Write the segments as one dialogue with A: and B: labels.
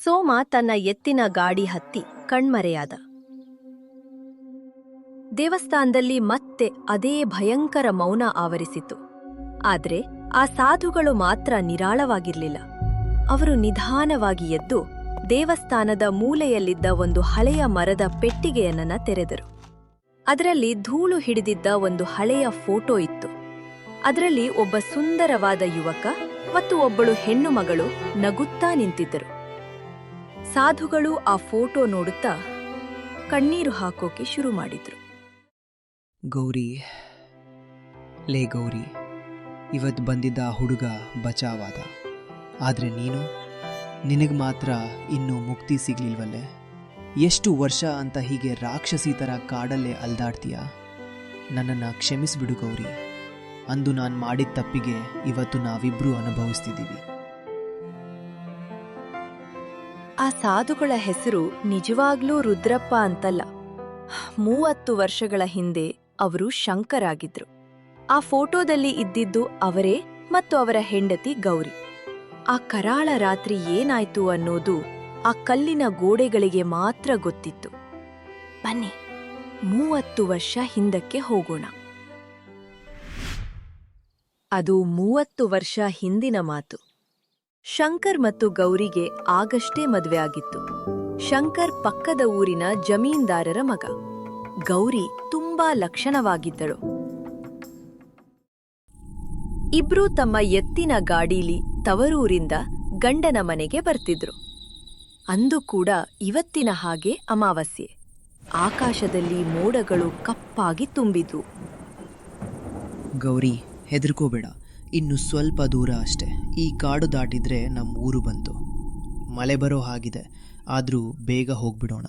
A: ಸೋಮ ತನ್ನ ಎತ್ತಿನ ಗಾಡಿ ಹತ್ತಿ ಕಣ್ಮರೆಯಾದ. ದೇವಸ್ಥಾನದಲ್ಲಿ ಮತ್ತೆ ಅದೇ ಭಯಂಕರ ಮೌನ ಆವರಿಸಿತು. ಆದ್ರೆ ಆ ಸಾಧುಗಳು ಮಾತ್ರ ನಿರಾಳವಾಗಿರ್ಲಿಲ್ಲ. ಅವರು ನಿಧಾನವಾಗಿ ಎದ್ದು ದೇವಸ್ಥಾನದ ಮೂಲೆಯಲ್ಲಿದ್ದ ಒಂದು ಹಳೆಯ ಮರದ ಪೆಟ್ಟಿಗೆಯನ್ನ ತೆರೆದರು. ಅದರಲ್ಲಿ ಧೂಳು ಹಿಡಿದಿದ್ದ ಒಂದು ಹಳೆಯ ಫೋಟೋ ಇತ್ತು. ಅದರಲ್ಲಿ ಒಬ್ಬ ಸುಂದರವಾದ ಯುವಕ ಮತ್ತು ಒಬ್ಬಳು ಹೆಣ್ಣು ಮಗಳು ನಗುತ್ತಾ ನಿಂತಿದ್ದರು. ಸಾಧುಗಳು ಆ ಫೋಟೋ ನೋಡುತ್ತಾ ಕಣ್ಣೀರು ಹಾಕೋಕೆ ಶುರು ಮಾಡಿದ್ರು.
B: ಗೌರಿ, ಲೇ ಗೌರಿ, ಇವತ್ತು ಬಂದಿದ್ದ ಹುಡುಗ ಬಚಾವಾದ. ಆದರೆ ನಿನಗೆ ಮಾತ್ರ ಇನ್ನೂ ಮುಕ್ತಿ ಸಿಗ್ಲಿಲ್ವಲ್ಲೇ? ಎಷ್ಟು ವರ್ಷ ಅಂತ ಹೀಗೆ ರಾಕ್ಷಸಿ ಥರ ಕಾಡಲ್ಲೇ ಅಲ್ದಾಡ್ತೀಯ? ನನ್ನನ್ನು ಕ್ಷಮಿಸ್ಬಿಡು ಗೌರಿ. ಅಂದು ನಾನು ಮಾಡಿದ ತಪ್ಪಿಗೆ ಇವತ್ತು ನಾವಿಬ್ರೂ ಅನುಭವಿಸ್ತಿದ್ದೀವಿ.
A: ಆ ಸಾಧುಗಳ ಹೆಸರು ನಿಜವಾಗ್ಲೂ ರುದ್ರಪ್ಪ ಅಂತಲ್ಲ. 30 ವರ್ಷಗಳ ಹಿಂದೆ ಅವರು ಶಂಕರಾಗಿದ್ರು. ಆ ಫೋಟೋದಲ್ಲಿ ಇದ್ದಿದ್ದು ಅವರೇ ಮತ್ತು ಅವರ ಹೆಂಡತಿ ಗೌರಿ. ಆ ಕರಾಳ ರಾತ್ರಿ ಏನಾಯ್ತು ಅನ್ನೋದು ಆ ಕಲ್ಲಿನ ಗೋಡೆಗಳಿಗೆ ಮಾತ್ರ ಗೊತ್ತಿತ್ತು. ಬನ್ನಿ, 30 ವರ್ಷ ಹಿಂದಕ್ಕೆ ಹೋಗೋಣ. ಅದು 30 ವರ್ಷ ಹಿಂದಿನ ಮಾತು. ಶಂಕರ್ ಮತ್ತು ಗೌರಿಗೆ ಆಗಷ್ಟೇ ಮದುವೆ ಆಗಿತ್ತು. ಶಂಕರ್ ಪಕ್ಕದ ಊರಿನ ಜಮೀನ್ದಾರರ ಮಗ. ಗೌರಿ ತುಂಬಾ ಲಕ್ಷಣವಾಗಿದ್ದಳು. ಇಬ್ರೂ ತಮ್ಮ ಎತ್ತಿನ ಗಾಡೀಲಿ ತವರೂರಿಂದ ಗಂಡನ ಮನೆಗೆ ಬರ್ತಿದ್ರು. ಅಂದು ಕೂಡ ಇವತ್ತಿನ ಹಾಗೆ ಅಮಾವಾಸ್ಯೆ. ಆಕಾಶದಲ್ಲಿ ಮೋಡಗಳು ಕಪ್ಪಾಗಿ ತುಂಬಿದ್ವು.
B: ಗೌರಿ, ಹೆದರ್ಕೋಬೇಡ. ಇನ್ನು ಸ್ವಲ್ಪ ದೂರ ಅಷ್ಟೆ. ಈ ಕಾಡು ದಾಟಿದ್ರೆ ನಮ್ಮ ಊರು ಬಂತು. ಮಳೆ ಬರೋ ಹಾಗಿದೆ, ಆದರೂ ಬೇಗ ಹೋಗ್ಬಿಡೋಣ.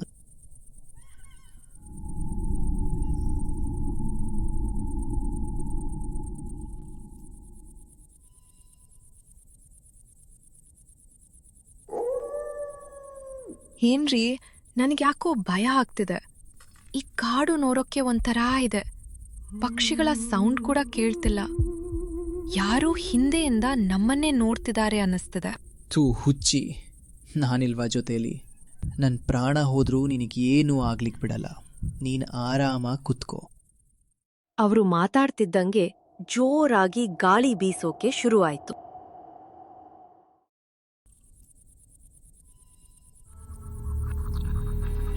C: ಏನ್ರಿ, ನನಗ್ಯಾಕೋ ಭಯ ಆಗ್ತಿದೆ. ಈ ಕಾಡು ನೋಡೋಕ್ಕೆ ಒಂಥರ ಇದೆ. ಪಕ್ಷಿಗಳ ಸೌಂಡ್ ಕೂಡ ಕೇಳ್ತಿಲ್ಲ. ಯಾರೂ ಹಿಂದೆಯಿಂದ ನಮ್ಮನ್ನೇ ನೋಡ್ತಿದ್ದಾರೆ ಅನ್ನಿಸ್ತಿದೆ.
B: ಹುಚ್ಚಿ, ನಾನಿಲ್ವಾ ಜೊತೆಲಿ? ನನ್ನ ಪ್ರಾಣ ಹೋದ್ರೂ ನಿನಗೇನೂ ಆಗ್ಲಿಕ್ಕೆ ಬಿಡಲ್ಲ. ನೀನು ಆರಾಮಾಗಿ ಕುತ್ಕೋ.
A: ಅವರು ಮಾತಾಡ್ತಿದ್ದಂಗೆ ಜೋರಾಗಿ ಗಾಳಿ ಬೀಸೋಕೆ ಶುರುವಾಯ್ತು.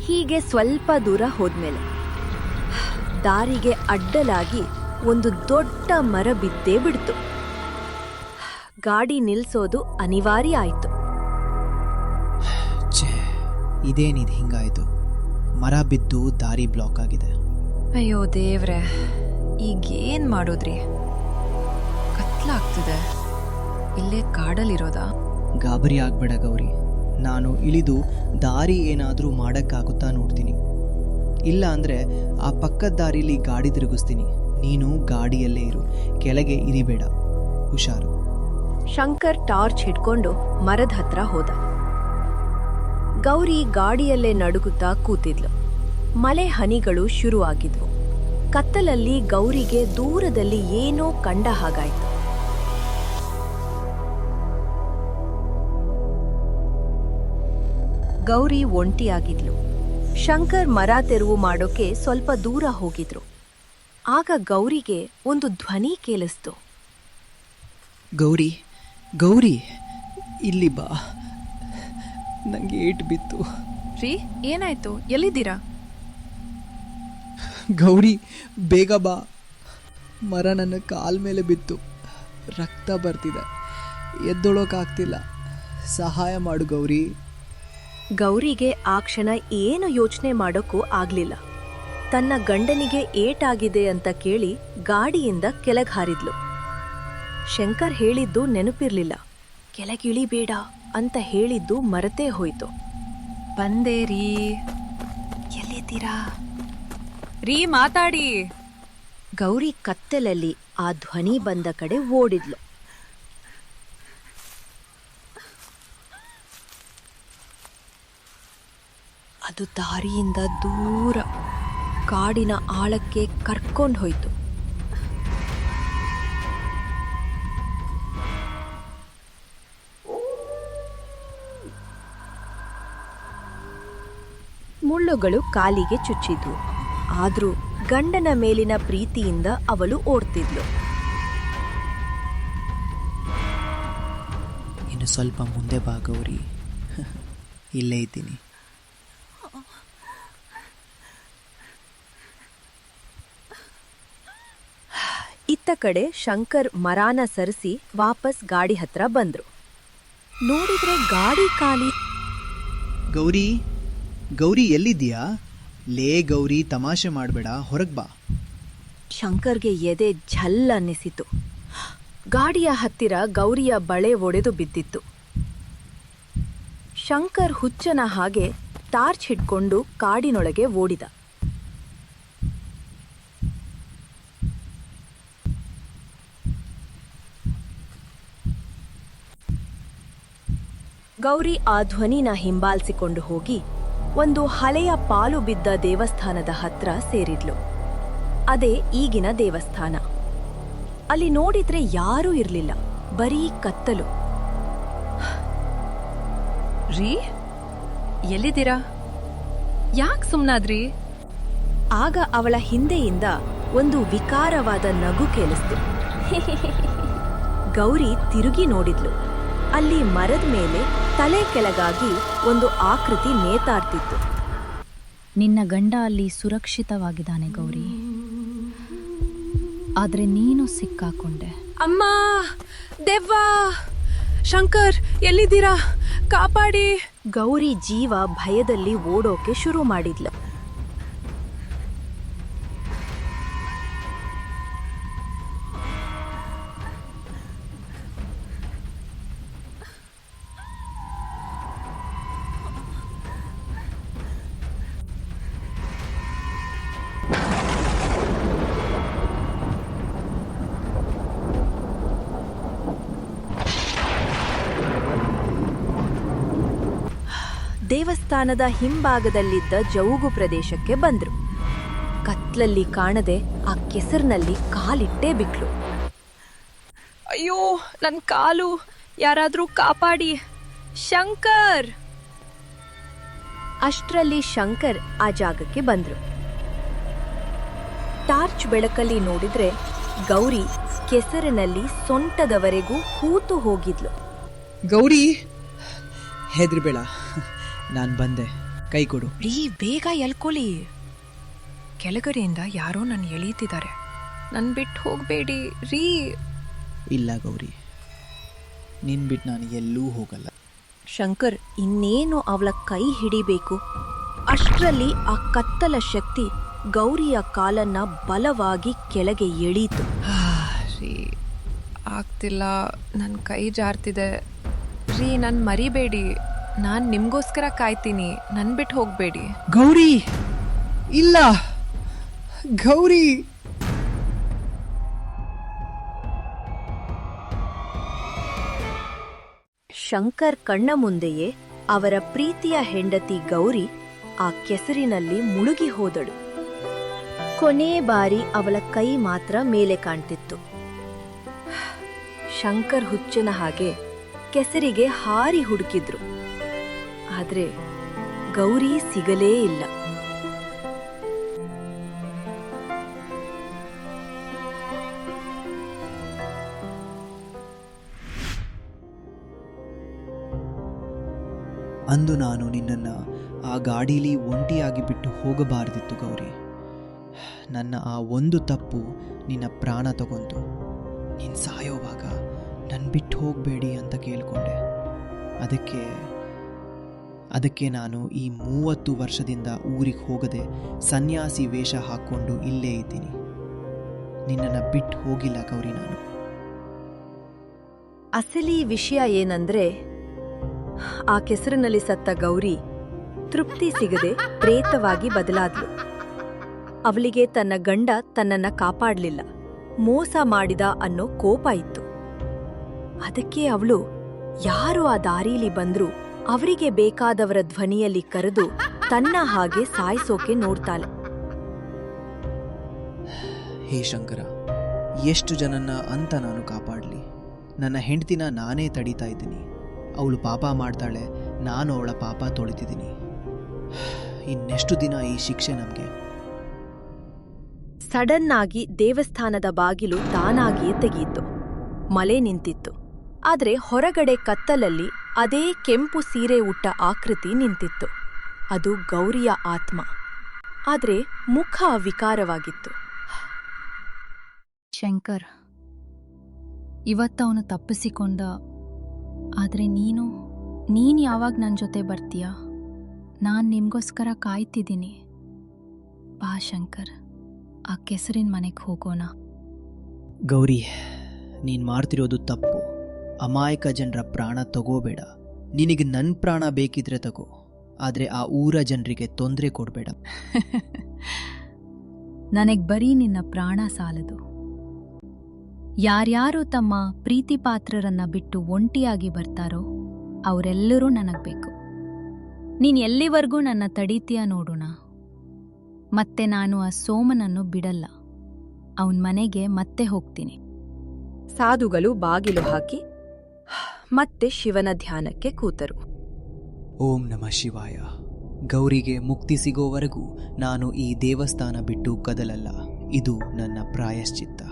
A: ಹೀಗೆ ಸ್ವಲ್ಪ ದೂರ ಹೋದ್ಮೇಲೆ ದಾರಿಗೆ ಅಡ್ಡಲಾಗಿ ಒಂದು ದೊಡ್ಡ ಮರ ಬಿದ್ದೇ ಬಿಡ್ತು. ಗಾಡಿ ನಿಲ್ಸೋದು ಅನಿವಾರ್ಯ ಆಯ್ತು.
B: ಇದೇನಿದು ಹಿಂಗಾಯ್ತು? ಮರ ಬಿದ್ದು ದಾರಿ ಬ್ಲಾಕ್ ಆಗಿದೆ.
C: ಅಯ್ಯೋ ದೇವ್ರೆ, ಈಗೇನ್ ಮಾಡೋದ್ರಿ? ಕತ್ಲಾಗ್ತಿದೆ. ಇಲ್ಲೇ ಕಾಡಲ್ಲಿರೋದಾ?
B: ಗಾಬರಿ ಆಗ್ಬೇಡ ಗೌರಿ. ನಾನು ಇಳಿದು ದಾರಿ ಏನಾದರೂ ಮಾಡಕ್ಕಾಗುತ್ತಾ ನೋಡ್ತೀನಿ. ಇಲ್ಲ ಅಂದರೆ ಆ ಪಕ್ಕದ ದಾರಿಲಿ ಗಾಡಿ ತಿರುಗಿಸ್ತೀನಿ. ನೀನು ಗಾಡಿಯಲ್ಲೇ ಇರು, ಕೆಳಗೆ ಇರಿಬೇಡ. ಹುಷಾರು.
A: ಶಂಕರ್ ಟಾರ್ಚ್ ಹಿಡ್ಕೊಂಡು ಮರದ ಹತ್ರ ಹೋದ. ಗೌರಿ ಗಾಡಿಯಲ್ಲೇ ನಡುಗುತ್ತಾ ಕೂತಿದ್ಲು. ಮಳೆ ಹನಿಗಳು ಶುರುವಾಗಿದ್ವು. ಕತ್ತಲಲ್ಲಿ ಗೌರಿಗೆ ದೂರದಲ್ಲಿ ಏನೋ ಕಂಡ ಹಾಗಾಯ್ತು. ಗೌರಿ ಒಂಟಿಯಾಗಿದ್ಲು. ಶಂಕರ್ ಮರ ತೆರವು ಮಾಡೋಕೆ ಸ್ವಲ್ಪ ದೂರ ಹೋಗಿದ್ರು. ಆಗ ಗೌರಿಗೆ ಒಂದು ಧ್ವನಿ ಕೇಳಿಸ್ತು.
B: ಗೌರಿ, ಗೌರಿ, ಇಲ್ಲಿ ಬಾ. ನಂಗೆ ಏಟು ಬಿತ್ತು.
C: ರೀ, ಏನಾಯ್ತು? ಎಲ್ಲಿದ್ದೀರಾ?
B: ಗೌರಿ, ಬೇಗ ಬಾ. ಮರ ನನ್ನ ಕಾಲ ಮೇಲೆ ಬಿತ್ತು. ರಕ್ತ ಬರ್ತಿದೆ. ಎದ್ದೊಳೋಕ್ಕಾಗ್ತಿಲ್ಲ. ಸಹಾಯ ಮಾಡು ಗೌರಿ.
A: ಗೌರಿಗೆ ಆ ಕ್ಷಣ ಏನು ಯೋಚನೆ ಮಾಡೋಕ್ಕೂ ಆಗ್ಲಿಲ್ಲ. ತನ್ನ ಗಂಡನಿಗೆ ಏಟಾಗಿದೆ ಅಂತ ಕೇಳಿ ಗಾಡಿಯಿಂದ ಕೆಳಗೆ ಹಾರಿದ್ಲು. ಶಂಕರ್ ಹೇಳಿದ್ದು ನೆನಪಿರ್ಲಿಲ್ಲ. ಕೆಳಗಿಳಿಬೇಡ ಅಂತ ಹೇಳಿದ್ದು ಮರೆತೇ ಹೋಯ್ತು.
C: ಬಂದೇ ರೀ.
A: ಎಲ್ಲಿದ್ದೀರಾ
C: ರೀ, ಮಾತಾಡಿ.
A: ಗೌರಿ ಕತ್ತಲಲ್ಲಿ ಆ ಧ್ವನಿ ಬಂದ ಕಡೆ ಓಡಿದ್ಲು. ಅದು ದಾರಿಯಿಂದ ದೂರ ಕಾಡಿನ ಆಳಕ್ಕೆ ಕರ್ಕೊಂಡು ಹೋಯ್ತು. ಮುಳ್ಳುಗಳು ಕಾಲಿಗೆ ಚುಚ್ಚಿದ್ವು. ಆದ್ರೂ ಗಂಡನ ಮೇಲಿನ ಪ್ರೀತಿಯಿಂದ ಅವಳು ಓಡ್ತಿದ್ಲು.
B: ಇನ್ನು ಸ್ವಲ್ಪ ಮುಂದೆ ಬಾ ಗೌರಿ, ಇಲ್ಲೇ ಇದ್ದೀನಿ.
A: ಇತ್ತ ಕಡೆ ಶಂಕರ್ ಮರಾನ ಸರಿಸಿ ವಾಪಸ್ ಗಾಡಿ ಹತ್ರ ಬಂದ್ರು. ನೋಡಿದ್ರೆ ಗಾಡಿ ಖಾಲಿ.
B: ಗೌರಿ, ಗೌರಿ ಎಲ್ಲಿದ್ದೀಯಾ? ಲೇ ಗೌರಿ, ತಮಾಷೆ ಮಾಡಬೇಡ, ಹೊರಗೆ ಬಾ.
A: ಶಂಕರ್ಗೆ ಎದೆ ಝಲ್ ಅನ್ನಿಸಿತು. ಗಾಡಿಯ ಹತ್ತಿರ ಗೌರಿಯ ಬಳೆ ಒಡೆದು ಬಿದ್ದಿತ್ತು. ಶಂಕರ್ ಹುಚ್ಚನ ಹಾಗೆ ಟಾರ್ಚ್ ಹಿಡ್ಕೊಂಡು ಕಾಡಿನೊಳಗೆ ಓಡಿದ. ಗೌರಿ ಆ ಧ್ವನಿನ ಹಿಂಬಾಲಿಸಿಕೊಂಡು ಹೋಗಿ ಒಂದು ಹಳೆಯ ಪಾಲು ಬಿದ್ದ ದೇವಸ್ಥಾನದ ಹತ್ರ ಸೇರಿದ್ಲು. ಅದೇ ಈಗಿನ ದೇವಸ್ಥಾನ. ಅಲ್ಲಿ ನೋಡಿದ್ರೆ ಯಾರೂ ಇರ್ಲಿಲ್ಲ, ಬರೀ ಕತ್ತಲು.
C: ರೀ, ಎಲ್ಲಿದ್ದೀರಾ? ಯಾಕೆ ಸುಮ್ನಾದ್ರಿ?
A: ಆಗ ಅವಳ ಹಿಂದೆಯಿಂದ ಒಂದು ವಿಕಾರವಾದ ನಗು ಕೇಳಿಸ್ತು. ಗೌರಿ ತಿರುಗಿ ನೋಡಿದ್ಲು. ಅಲ್ಲಿ ಮರದ ಮೇಲೆ ತಲೆ ಕೆಳಗಾಗಿ ಒಂದು ಆಕೃತಿ ನೇತಾಡ್ತಿತ್ತು.
D: ನಿನ್ನ ಗಂಡ ಅಲ್ಲಿ ಸುರಕ್ಷಿತವಾಗಿದ್ದಾನೆ ಗೌರಿ, ಆದ್ರೆ ನೀನು ಸಿಕ್ಕಾಕೊಂಡೆ.
C: ಅಮ್ಮ, ದೆವ್ವ! ಶಂಕರ್, ಎಲ್ಲಿದ್ದೀರಾ? ಕಾಪಾಡಿ!
A: ಗೌರಿ ಜೀವ ಭಯದಲ್ಲಿ ಓಡೋಕೆ ಶುರು ಮಾಡಿದ್ಲು. ದೇವಸ್ಥಾನದ ಹಿಂಭಾಗದಲ್ಲಿದ್ದ ಜೌಗು ಪ್ರದೇಶಕ್ಕೆ ಬಂದ್ರು. ಕತ್ಲಲ್ಲಿ ಕಾಣದೆ ಆ ಕೆಸರಿನಲ್ಲಿ ಕಾಲಿಟ್ಟೇ ಬಿಟ್ಲು.
C: ಅಯ್ಯೋ, ನನ್ ಕಾಲು! ಯಾರಾದ್ರೂ ಕಾಪಾಡಿ! ಶಂಕರ್!
A: ಅಷ್ಟ್ರಲ್ಲಿ ಶಂಕರ್ ಆ ಜಾಗಕ್ಕೆ ಬಂದ್ರು. ಟಾರ್ಚ್ ಬೆಳಕಲ್ಲಿ ನೋಡಿದ್ರೆ ಗೌರಿ ಕೆಸರಿನಲ್ಲಿ ಸೊಂಟದವರೆಗೂ ಹೂತು ಹೋಗಿದ್ಲು.
B: ಗೌರಿ, ಹೆದ್ರಬೇಡ, ನಾನು ಬಂದೆ, ಕೈ ಕೊಡು.
C: ರೀ, ಬೇಗ ಎಲ್ಕೊಳ್ಳಿ. ಕೆಳಗಡೆಯಿಂದ ಯಾರೋ ನನ್ನ ಎಳೀತಿದ್ದಾರೆ. ನನ್ ಬಿಟ್ಟು ಹೋಗ್ಬೇಡಿ ರೀ.
B: ಇಲ್ಲ ಗೌರಿ, ನಿನ್ ಬಿಟ್ಟು ನಾನು ಎಲ್ಲೂ ಹೋಗಲ್ಲ.
A: ಶಂಕರ್ ಇನ್ನೇನು ಅವಳ ಕೈ ಹಿಡಿಬೇಕು. ಅಷ್ಟ್ರಲ್ಲಿ ಆ ಕತ್ತಲ ಶಕ್ತಿ ಗೌರಿಯ ಕಾಲನ್ನ ಬಲವಾಗಿ ಕೆಳಗೆ ಎಳೀತು.
C: ರೀ, ಆಗ್ತಿಲ್ಲ, ನನ್ನ ಕೈ ಜಾರ್ತಿದೆ. ರೀ, ನನ್ ಮರಿಬೇಡಿ. ನಾನ್ ನಿಮ್ಗೋಸ್ಕರ ಕಾಯ್ತೀನಿ. ನನ್ ಬಿಟ್ಟು ಹೋಗ್ಬೇಡಿ.
B: ಗೌರಿ, ಇಲ್ಲ ಗೌರಿ.
A: ಶಂಕರ್ ಕಣ್ಣ ಮುಂದೆಯೇ ಅವರ ಪ್ರೀತಿಯ ಹೆಂಡತಿ ಗೌರಿ ಆ ಕೆಸರಿನಲ್ಲಿ ಮುಳುಗಿ ಹೋದಳು. ಕೊನೆ ಬಾರಿ ಅವಳ ಕೈ ಮಾತ್ರ ಮೇಲೆ ಕಾಣ್ತಿತ್ತು. ಶಂಕರ್ ಹುಚ್ಚನ ಹಾಗೆ ಕೆಸರಿಗೆ ಹಾರಿ ಹುಡುಕಿದ್ರು. ಆದ್ರೆ ಗೌರಿ ಸಿಗಲೇ ಇಲ್ಲ.
B: ಅಂದು ನಾನು ನಿನ್ನನ್ನು ಆ ಗಾಡೀಲಿ ಒಂಟಿಯಾಗಿ ಬಿಟ್ಟು ಹೋಗಬಾರದಿತ್ತು ಗೌರಿ. ನನ್ನ ಆ ಒಂದು ತಪ್ಪು ನಿನ್ನ ಪ್ರಾಣ ತಗೊಂತು. ನೀನು ಸಾಯೋವಾಗ ನನ್ನ ಬಿಟ್ಟು ಹೋಗಬೇಡಿ ಅಂತ ಕೇಳಿಕೊಂಡೆ. ಅದಕ್ಕೆ ನಾನು ಈ 30 ವರ್ಷದಿಂದ ಊರಿಗೆ ಹೋಗದೆ ಸನ್ಯಾಸಿ ವೇಷ ಹಾಕ್ಕೊಂಡು ಇಲ್ಲೇ ಇದ್ದೀನಿ. ನಿನ್ನನ್ನು ಬಿಟ್ಟು ಹೋಗಿಲ್ಲ ಗೌರಿ ನಾನು.
A: ಅಸಲಿ ವಿಷಯ ಏನಂದ್ರೆ, ಆ ಕೆಸರಿನಲ್ಲಿ ಸತ್ತ ಗೌರಿ ತೃಪ್ತಿ ಸಿಗದೆ ಪ್ರೇತವಾಗಿ ಬದಲಾದ್ಲು. ಅವಳಿಗೆ ತನ್ನ ಗಂಡ ತನ್ನನ್ನ ಕಾಪಾಡ್ಲಿಲ್ಲ, ಮೋಸ ಮಾಡಿದ ಅನ್ನೋ ಕೋಪ ಇತ್ತು. ಅದಕ್ಕೆ ಅವಳು ಯಾರು ಆ ದಾರೀಲಿ ಬಂದ್ರೂ ಅವರಿಗೆ ಬೇಕಾದವರ ಧ್ವನಿಯಲ್ಲಿ ಕರೆದು ತನ್ನ ಹಾಗೆ ಸಾಯಿಸೋಕೆ ನೋಡ್ತಾಳೆ.
B: ಹೇ ಶಂಕರ, ಎಷ್ಟು ಜನನ್ನ ಅಂತ ನಾನು ಕಾಪಾಡಲಿ? ನನ್ನ ಹೆಂಡತಿನ ನಾನೇ ತಡೀತಾ ಇದ್ದೀನಿ. ಅವಳು ಪಾಪ ಮಾಡ್ತಾಳೆ, ನಾನು ಅವಳ ಪಾಪ ತೊಳಿತಿದ್ದೀನಿ. ಇನ್ನೆಷ್ಟು ದಿನ ಈ ಶಿಕ್ಷೆ ನಮಗೆ?
A: ಸಡನ್ ಆಗಿ ದೇವಸ್ಥಾನದ ಬಾಗಿಲು ತಾನಾಗಿಯೇ ತೆಗೆಯಿತು. ಮಳೆ ನಿಂತಿತ್ತು. ಆದ್ರೆ ಹೊರಗಡೆ ಕತ್ತಲಲ್ಲಿ ಅದೇ ಕೆಂಪು ಸೀರೆ ಉಟ್ಟ ಆಕೃತಿ ನಿಂತಿತ್ತು. ಅದು ಗೌರಿಯ ಆತ್ಮ. ಆದ್ರೆ ಮುಖ ವಿಕಾರವಾಗಿತ್ತು.
D: ಶಂಕರ್, ಇವತ್ತವನು ತಪ್ಪಿಸಿಕೊಂಡ. ಆದರೆ ನೀನು ಯಾವಾಗ ನನ್ನ ಜೊತೆ ಬರ್ತೀಯಾ? ನಾನು ನಿಮಗೋಸ್ಕರ ಕಾಯ್ತಿದ್ದೀನಿ. ಬಾ ಶಂಕರ್, ಆ ಕೆಸರಿನ ಮನೆಗೆ ಹೋಗೋಣ.
B: ಗೌರಿ, ನೀನು ಮಾಡ್ತಿರೋದು ತಪ್ಪು. ಅಮಾಯಕ ಜನರ ಪ್ರಾಣ ತಗೋಬೇಡ. ನಿನಗೆ ನನ್ನ ಪ್ರಾಣ ಬೇಕಿದ್ರೆ ತಗೋ, ಆದರೆ ಆ ಊರ ಜನರಿಗೆ ತೊಂದರೆ ಕೊಡಬೇಡ.
D: ನನಗೆ ಬರೀ ನಿನ್ನ ಪ್ರಾಣ ಸಾಲದು. ಯಾರ್ಯಾರು ತಮ್ಮ ಪ್ರೀತಿ ಪಾತ್ರರನ್ನ ಬಿಟ್ಟು ಒಂಟಿಯಾಗಿ ಬರ್ತಾರೋ ಅವರೆಲ್ಲರೂ ನನಗೆ ಬೇಕು. ನೀನು ಎಲ್ಲಿವರೆಗೂ ನನ್ನ ತಡೀತೀಯ ನೋಡೋಣ. ಮತ್ತೆ ನಾನು ಆ ಸೋಮನನ್ನು ಬಿಡಲ್ಲ. ಅವನ ಮನೆಗೆ ಮತ್ತೆ ಹೋಗ್ತೀನಿ.
A: ಸಾಧುಗಳು ಬಾಗಿಲು ಹಾಕಿ ಮತ್ತೆ ಶಿವನ ಧ್ಯಾನಕ್ಕೆ ಕೂತರು.
B: ಓಂ ನಮಃ ಶಿವಾಯ. ಗೌರಿಗೆ ಮುಕ್ತಿ ಸಿಗೋವರೆಗೂ ನಾನು ಈ ದೇವಸ್ಥಾನ ಬಿಟ್ಟು ಕದಲಲ್ಲ. ಇದು ನನ್ನ ಪ್ರಾಯಶ್ಚಿತ್ತ.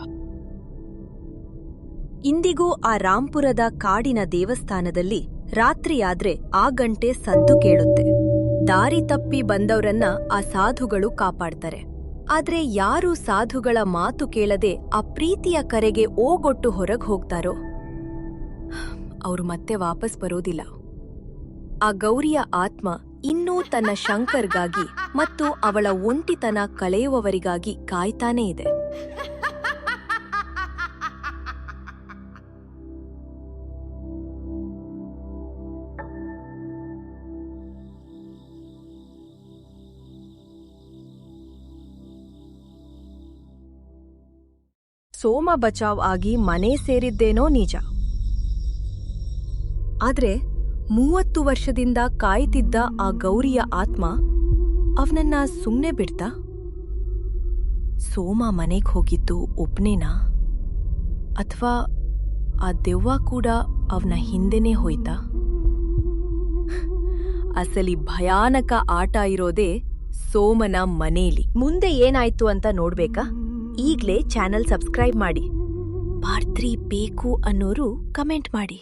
A: ಇಂದಿಗೂ ಆ ರಾಂಪುರದ ಕಾಡಿನ ದೇವಸ್ಥಾನದಲ್ಲಿ ರಾತ್ರಿಯಾದ್ರೆ ಆ ಗಂಟೆ ಸದ್ದು ಕೇಳುತ್ತೆ. ದಾರಿ ತಪ್ಪಿ ಬಂದವರನ್ನ ಆ ಸಾಧುಗಳು ಕಾಪಾಡ್ತಾರೆ. ಆದ್ರೆ ಯಾರು ಸಾಧುಗಳ ಮಾತು ಕೇಳದೆ ಆ ಪ್ರೀತಿಯ ಕರೆಗೆ ಓಗೊಟ್ಟು ಹೊರಗೆ ಹೋಗ್ತಾರೋ ಅವ್ರು ಮತ್ತೆ ವಾಪಸ್ ಬರೋದಿಲ್ಲ. ಆ ಗೌರಿಯ ಆತ್ಮ ಇನ್ನೂ ತನ್ನ ಶಂಕರ್ಗಾಗಿ ಮತ್ತು ಅವಳ ಒಂಟಿತನ ಕಳೆಯುವವರಿಗಾಗಿ ಕಾಯ್ತಾನೇ ಇದೆ. ಸೋಮ ಬಚಾವ್ ಆಗಿ ಮನೆ ಸೇರಿದ್ದೇನೋ ನಿಜ. ಆದ್ರೆ 30 ವರ್ಷದಿಂದ ಕಾಯ್ತಿದ್ದ ಆ ಗೌರಿಯ ಆತ್ಮ ಅವನನ್ನ ಸುಮ್ನೆ ಬಿಡ್ತಾ? ಸೋಮ ಮನೆಗೆ ಹೋಗಿದ್ದು ಒಬ್ನೇನಾ? ಅಥವಾ ಆ ದೆವ್ವ ಕೂಡ ಅವನ ಹಿಂದೆನೇ ಹೋಯ್ತಾ? ಅಸಲಿ ಭಯಾನಕ ಆಟ ಇರೋದೇ ಸೋಮನ ಮನೇಲಿ. ಮುಂದೆ ಏನಾಯ್ತು ಅಂತ ನೋಡ್ಬೇಕಾ? ಈಗ್ಲೇ ಚಾನೆಲ್ ಸಬ್ಸ್ಕ್ರೈಬ್ ಮಾಡಿ. ಪಾರ್ಟ್ 3 ಬೇಕು ಅನ್ನೋರು ಕಮೆಂಟ್ ಮಾಡಿ.